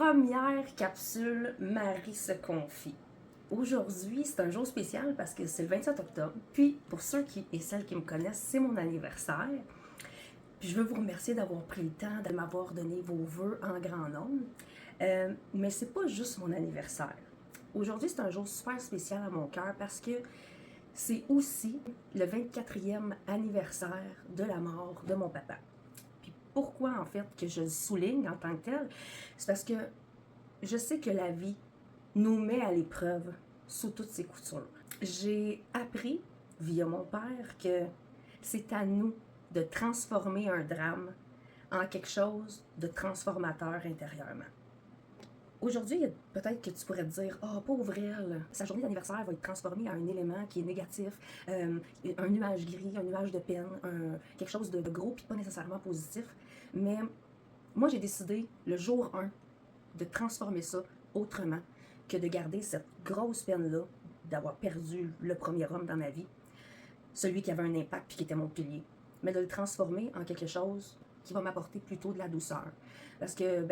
première capsule Marie se confie. Aujourd'hui, c'est un jour spécial parce que c'est le 27 octobre. Puis, pour ceux et celles qui me connaissent, c'est mon anniversaire. Puis, je veux vous remercier d'avoir pris le temps de m'avoir donné vos vœux en grand nombre. Mais c'est pas juste mon anniversaire. Aujourd'hui, c'est un jour super spécial à mon cœur parce que c'est aussi le 24e anniversaire de la mort de mon papa. Puis pourquoi, en fait, que je le souligne en tant que tel? C'est parce que je sais que la vie nous met à l'épreuve sous toutes ses coutures. J'ai appris, via mon père, que c'est à nous de transformer un drame en quelque chose de transformateur intérieurement. Aujourd'hui, peut-être que tu pourrais te dire « Ah, oh, pauvre elle, sa journée d'anniversaire va être transformée en un élément qui est négatif, un nuage gris, un nuage de peine, quelque chose de gros puis pas nécessairement positif. » Mais moi, j'ai décidé, le jour 1, de transformer ça autrement que de garder cette grosse peine-là d'avoir perdu le premier homme dans ma vie, celui qui avait un impact puis qui était mon pilier, mais de le transformer en quelque chose qui va m'apporter plutôt de la douceur. Parce que,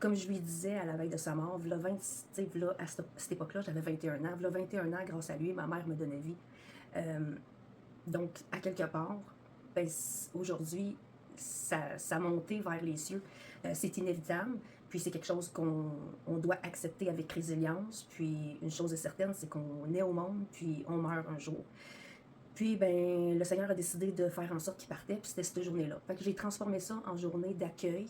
comme je lui disais à la veille de sa mort, à cette époque-là, j'avais 21 ans. 21 ans, grâce à lui, ma mère me donnait vie. Donc, à quelque part, aujourd'hui, sa montée vers les cieux, c'est inévitable. Puis c'est quelque chose qu'on doit accepter avec résilience. Puis une chose est certaine, c'est qu'on est au monde, puis on meurt un jour. Puis, le Seigneur a décidé de faire en sorte qu'il partait, puis c'était cette journée-là. Fait que j'ai transformé ça en journée d'accueil,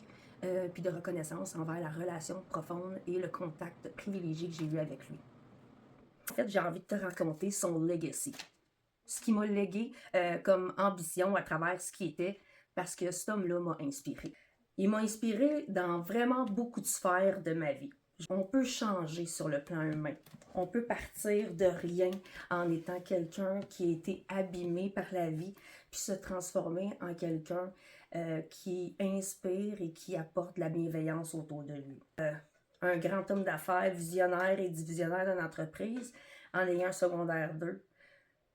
puis de reconnaissance envers la relation profonde et le contact privilégié que j'ai eu avec lui. En fait, j'ai envie de te raconter son legacy. Ce qui m'a légué comme ambition à travers ce qui était, parce que cet homme-là m'a inspiré. Il m'a inspiré dans vraiment beaucoup de sphères de ma vie. On peut changer sur le plan humain. On peut partir de rien en étant quelqu'un qui a été abîmé par la vie, puis se transformer en quelqu'un qui inspire et qui apporte de la bienveillance autour de lui. Un grand homme d'affaires, visionnaire et divisionnaire d'une entreprise, en ayant un secondaire 2,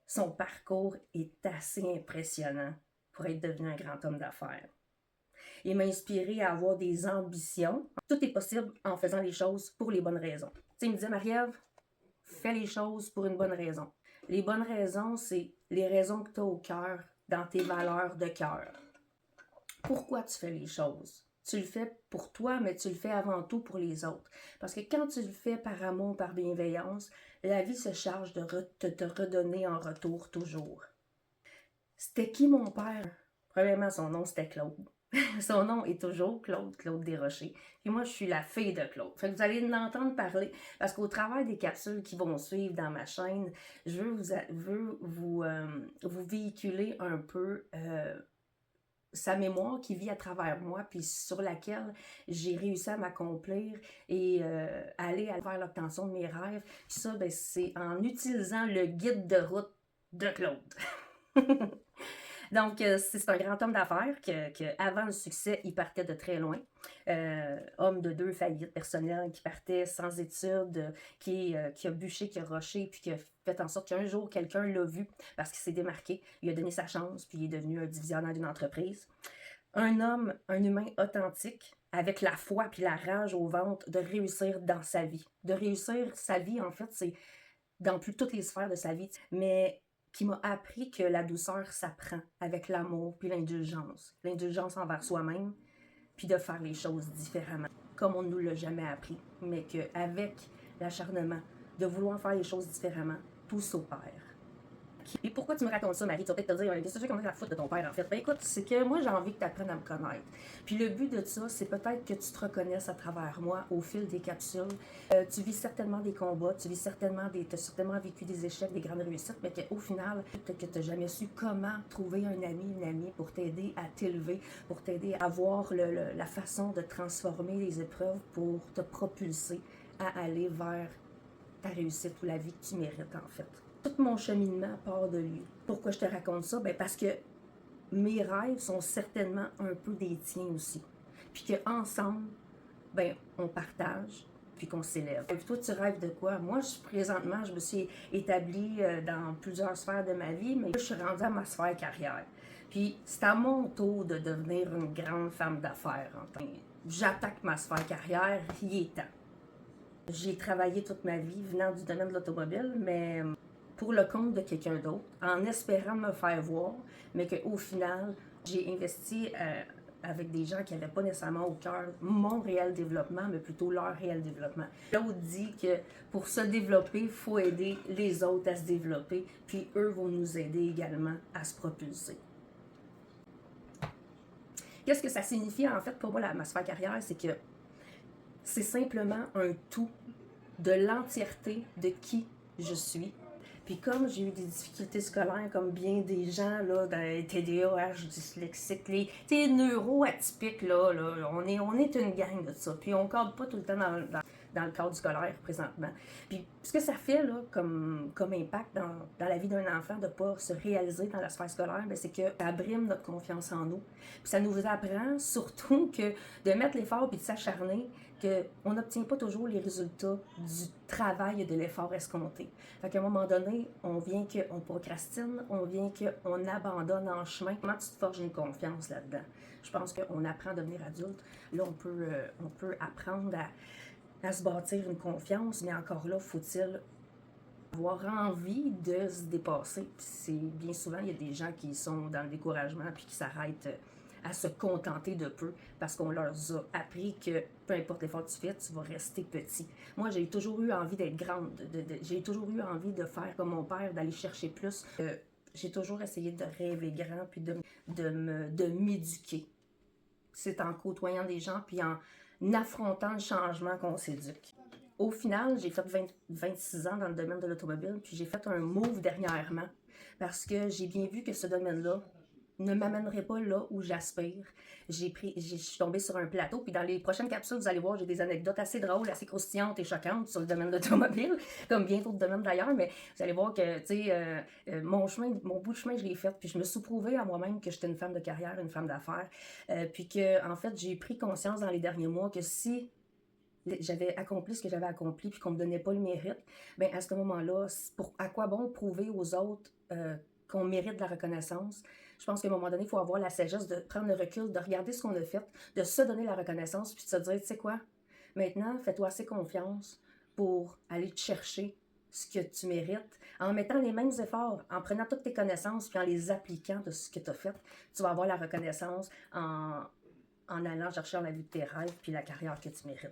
son parcours est assez impressionnant pour être devenu un grand homme d'affaires. Il m'a inspiré à avoir des ambitions. Tout est possible en faisant les choses pour les bonnes raisons. Tu sais, il me disait, Marie-Ève, fais les choses pour une bonne raison. Les bonnes raisons, c'est les raisons que tu as au cœur, dans tes valeurs de cœur. Pourquoi tu fais les choses? Tu le fais pour toi, mais tu le fais avant tout pour les autres. Parce que quand tu le fais par amour, par bienveillance, la vie se charge de te redonner en retour toujours. C'était qui mon père? Premièrement, son nom, c'était Claude. Son nom est toujours Claude Desrochers. Et moi, je suis la fille de Claude. Fait que vous allez l'entendre parler, parce qu'au travers des capsules qui vont suivre dans ma chaîne, je veux vous véhiculer un peu sa mémoire qui vit à travers moi, puis sur laquelle j'ai réussi à m'accomplir et aller vers l'obtention de mes rêves. Puis ça, c'est en utilisant le guide de route de Claude. Donc, c'est un grand homme d'affaires que avant le succès, il partait de très loin. Homme de 2 faillites personnelles, qui partait sans études, qui a bûché, qui a rushé, puis qui a fait en sorte qu'un jour, quelqu'un l'a vu parce qu'il s'est démarqué. Il a donné sa chance, puis il est devenu un divisionnaire d'une entreprise. Un homme, un humain authentique, avec la foi puis la rage au ventre de réussir dans sa vie. De réussir sa vie, en fait, c'est dans toutes les sphères de sa vie. Mais qui m'a appris que la douceur s'apprend avec l'amour puis l'indulgence. L'indulgence envers soi-même, puis de faire les choses différemment, comme on ne nous l'a jamais appris, mais qu'avec l'acharnement de vouloir faire les choses différemment, tout s'opère. Et pourquoi tu me racontes ça, Marie? Tu vas peut-être te dire, qu'est-ce que tu as la faute de ton père, en fait? Écoute, c'est que moi, j'ai envie que tu apprennes à me connaître. Puis le but de ça, c'est peut-être que tu te reconnaisses à travers moi au fil des capsules. Tu vis certainement des combats, tu as certainement vécu des échecs, des grandes réussites, mais qu'au final, peut-être que tu n'as jamais su comment trouver un ami, une amie pour t'aider à t'élever, pour t'aider à avoir la façon de transformer les épreuves pour te propulser à aller vers ta réussite ou la vie que tu mérites, en fait. Tout mon cheminement part de lui. Pourquoi je te raconte ça? Parce que mes rêves sont certainement un peu des tiens aussi. Puis qu'ensemble, on partage, puis qu'on s'élève. Et toi, tu rêves de quoi? Moi, présentement, je me suis établie dans plusieurs sphères de ma vie, mais je suis rendue à ma sphère carrière. Puis c'est à mon tour de devenir une grande femme d'affaires. j'attaque ma sphère carrière, il est temps. J'ai travaillé toute ma vie venant du domaine de l'automobile, mais pour le compte de quelqu'un d'autre, en espérant me faire voir, mais qu'au final, j'ai investi avec des gens qui n'avaient pas nécessairement au cœur mon réel développement, mais plutôt leur réel développement. L'autre dit que pour se développer, il faut aider les autres à se développer, puis eux vont nous aider également à se propulser. Qu'est-ce que ça signifie en fait pour moi, ma sphère carrière? C'est que c'est simplement un tout de l'entièreté de qui je suis. Puis comme j'ai eu des difficultés scolaires, comme bien des gens, là, dans les TDAH, dyslexiques, les neuroatypiques, là, on est une gang de ça. Puis on cadre pas tout le temps dans le cadre scolaire présentement. Puis ce que ça fait là, comme impact dans la vie d'un enfant de ne pas se réaliser dans la sphère scolaire, c'est que ça abrime notre confiance en nous. Puis ça nous apprend surtout que de mettre l'effort puis de s'acharner, qu'on n'obtient pas toujours les résultats du travail et de l'effort escompté. Fait qu'à un moment donné, on vient qu'on procrastine, on vient qu'on abandonne en chemin. Comment tu te forges une confiance là-dedans? Je pense qu'on apprend à devenir adulte. Là, on peut apprendre à se bâtir une confiance, mais encore là, faut-il avoir envie de se dépasser. Puis c'est bien souvent, il y a des gens qui sont dans le découragement puis qui s'arrêtent à se contenter de peu parce qu'on leur a appris que peu importe l'effort que tu fais, tu vas rester petit. Moi, j'ai toujours eu envie d'être grande. J'ai toujours eu envie de faire comme mon père, d'aller chercher plus. J'ai toujours essayé de rêver grand puis de m'éduquer. C'est en côtoyant des gens puis en affrontant le changement qu'on s'éduque. Au final, j'ai fait 26 ans dans le domaine de l'automobile, puis j'ai fait un move dernièrement parce que j'ai bien vu que ce domaine-là ne m'amènerait pas là où j'aspire. Je suis tombée sur un plateau, puis dans les prochaines capsules, vous allez voir, j'ai des anecdotes assez drôles, assez croustillantes et choquantes sur le domaine de l'automobile, comme bien d'autres domaines d'ailleurs, mais vous allez voir que, tu sais, mon bout de chemin, je l'ai fait, puis je me suis prouvée à moi-même que j'étais une femme de carrière, une femme d'affaires, puis que, en fait, j'ai pris conscience dans les derniers mois que si j'avais accompli ce que j'avais accompli puis qu'on me donnait pas le mérite, bien à ce moment-là, à quoi bon prouver aux autres qu'on mérite de la reconnaissance? Je pense qu'à un moment donné, il faut avoir la sagesse de prendre le recul, de regarder ce qu'on a fait, de se donner la reconnaissance puis de se dire, tu sais quoi, maintenant, fais-toi assez confiance pour aller te chercher ce que tu mérites, en mettant les mêmes efforts, en prenant toutes tes connaissances puis en les appliquant de ce que tu as fait, tu vas avoir la reconnaissance en allant chercher dans la vie de tes rêves puis la carrière que tu mérites.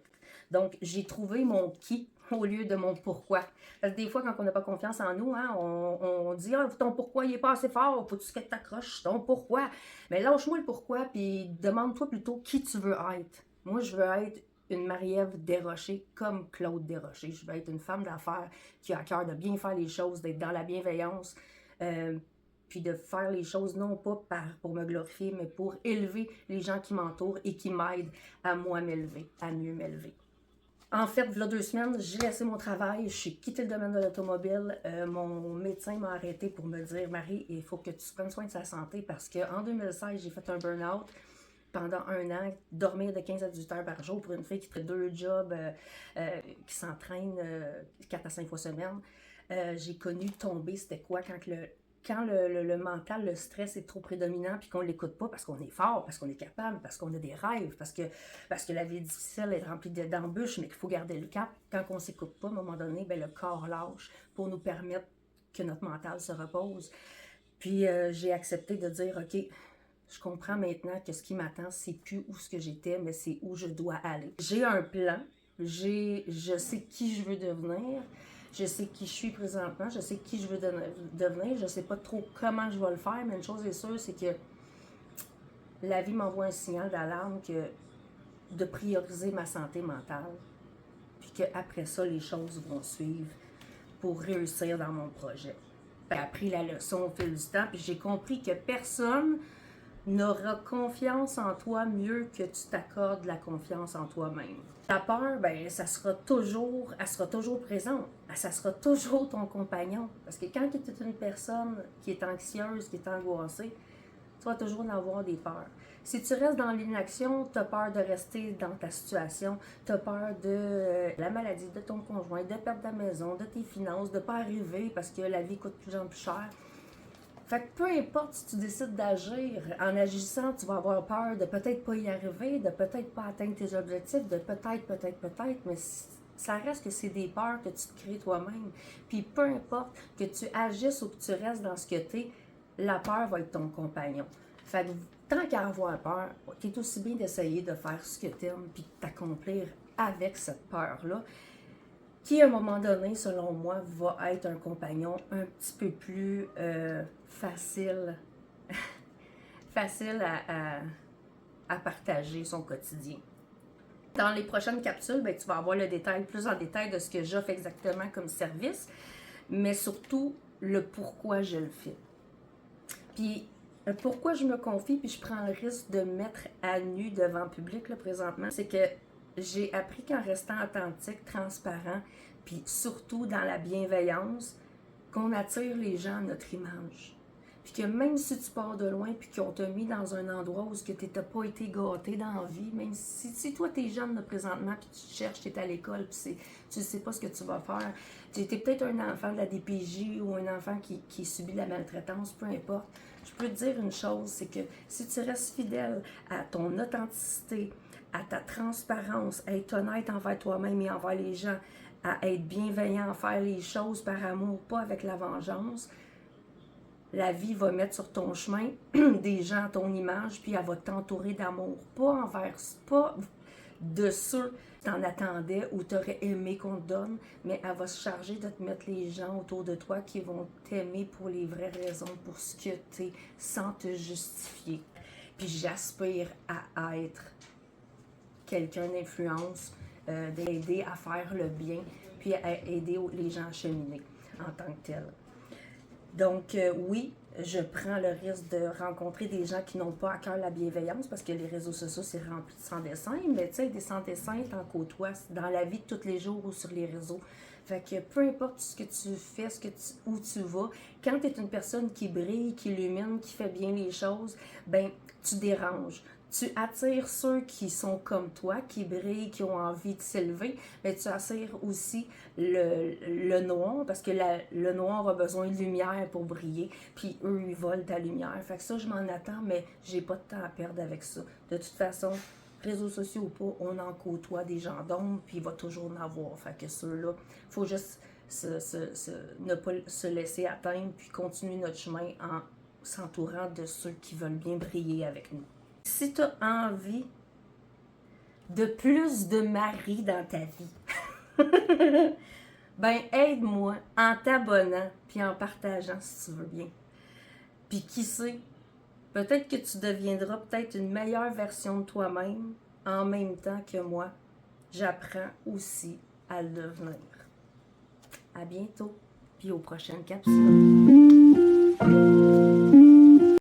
Donc, j'ai trouvé mon qui au lieu de mon pourquoi. Parce que des fois, quand on n'a pas confiance en nous, hein, on dit « Ah, ton pourquoi, il n'est pas assez fort, faut-tu que tu t'accroches ton pourquoi? » Mais lâche-moi le pourquoi, puis demande-toi plutôt qui tu veux être. Moi, je veux être une Marie-Ève Desrochers comme Claude Desrochers. Je veux être une femme d'affaires qui a à cœur de bien faire les choses, d'être dans la bienveillance, puis de faire les choses non pas pour me glorifier, mais pour élever les gens qui m'entourent et qui m'aident à moi m'élever, à mieux m'élever. En fait, il y a 2 semaines, j'ai laissé mon travail, je suis quitté le domaine de l'automobile. Mon médecin m'a arrêté pour me dire « Marie, il faut que tu prennes soin de sa santé parce qu'en 2016, j'ai fait un burn-out pendant 1 an, dormir de 15 à 18 heures par jour pour une fille qui fait 2 jobs, qui s'entraîne 4 à 5 fois semaine. J'ai connu tomber, c'était quoi quand le mental, le stress est trop prédominant puis qu'on ne l'écoute pas parce qu'on est fort, parce qu'on est capable, parce qu'on a des rêves, parce que la vie est difficile, elle est remplie d'embûches, mais qu'il faut garder le cap. Quand on ne s'écoute pas, à un moment donné, bien, le corps lâche pour nous permettre que notre mental se repose. Puis j'ai accepté de dire, OK, je comprends maintenant que ce qui m'attend, c'est plus où ce que j'étais, mais c'est où je dois aller. J'ai un plan, je sais qui je veux devenir, je sais qui je suis présentement, je sais qui je veux devenir, je sais pas trop comment je vais le faire, mais une chose est sûre, c'est que la vie m'envoie un signal d'alarme de prioriser ma santé mentale, puis qu'après ça, les choses vont suivre pour réussir dans mon projet. J'ai appris la leçon au fil du temps, puis j'ai compris que personne n'aura confiance en toi mieux que tu t'accordes la confiance en toi-même. Ta peur, ben, elle sera toujours présente. Ça sera toujours ton compagnon. Parce que quand tu es une personne qui est anxieuse, qui est angoissée, tu vas toujours en avoir des peurs. Si tu restes dans l'inaction, tu as peur de rester dans ta situation, tu as peur de la maladie de ton conjoint, de perdre ta maison, de tes finances, de ne pas arriver parce que la vie coûte de plus en plus cher. Fait que peu importe si tu décides d'agir, en agissant, tu vas avoir peur de peut-être pas y arriver, de peut-être pas atteindre tes objectifs, de peut-être, mais ça reste que c'est des peurs que tu te crées toi-même. Puis peu importe que tu agisses ou que tu restes dans ce que tu es, la peur va être ton compagnon. Fait que tant qu'à avoir peur, tu es aussi bien d'essayer de faire ce que tu aimes puis de t'accomplir avec cette peur-là, qui à un moment donné, selon moi, va être un compagnon un petit peu plus facile, facile à partager son quotidien. Dans les prochaines capsules, ben, tu vas avoir le détail, plus en détail de ce que j'offre exactement comme service, mais surtout le pourquoi je le fais. Puis pourquoi je me confie puis je prends le risque de me mettre à nu devant le public là, présentement, c'est que j'ai appris qu'en restant authentique, transparent, puis surtout dans la bienveillance, qu'on attire les gens à notre image. Puis que même si tu pars de loin, puis qu'on t'a mis dans un endroit où tu n'as pas été gâté dans la vie, même si toi tu es jeune là, présentement, puis tu te cherches, tu es à l'école, puis tu ne sais pas ce que tu vas faire, tu étais peut-être un enfant de la DPJ ou un enfant qui subit la maltraitance, peu importe, je peux te dire une chose, c'est que si tu restes fidèle à ton authenticité, à ta transparence, à être honnête envers toi-même et envers les gens, à être bienveillant, à faire les choses par amour, pas avec la vengeance, la vie va mettre sur ton chemin des gens à ton image, puis elle va t'entourer d'amour. Pas de ceux que t'en attendais ou t'aurais aimé qu'on te donne, mais elle va se charger de te mettre les gens autour de toi qui vont t'aimer pour les vraies raisons, pour ce que t'es, sans te justifier. Puis j'aspire à être quelqu'un d'influence, d'aider à faire le bien, puis à aider les gens à cheminer en tant que tel. Donc, oui, je prends le risque de rencontrer des gens qui n'ont pas à cœur la bienveillance parce que les réseaux sociaux, c'est rempli de sans-dessin, mais tu sais, des sans-dessins, t'en côtoies dans la vie de tous les jours ou sur les réseaux. Fait que peu importe ce que tu fais, où tu vas, quand tu es une personne qui brille, qui illumine, qui fait bien les choses, ben tu déranges. Tu attires ceux qui sont comme toi, qui brillent, qui ont envie de s'élever, mais tu attires aussi le noir, parce que le noir a besoin de lumière pour briller, puis eux, ils volent ta lumière. Fait que ça, je m'en attends, mais j'ai pas de temps à perdre avec ça. De toute façon, réseaux sociaux ou pas, on en côtoie des gens d'ombre, puis il va toujours en avoir. Fait que ceux-là, il faut juste ne pas se laisser atteindre, puis continuer notre chemin en s'entourant de ceux qui veulent bien briller avec nous. Si tu as envie de plus de mari dans ta vie, ben aide-moi en t'abonnant puis en partageant si tu veux bien. Puis qui sait, peut-être que tu deviendras peut-être une meilleure version de toi-même en même temps que moi. J'apprends aussi à le devenir. À bientôt, puis aux prochaines capsules.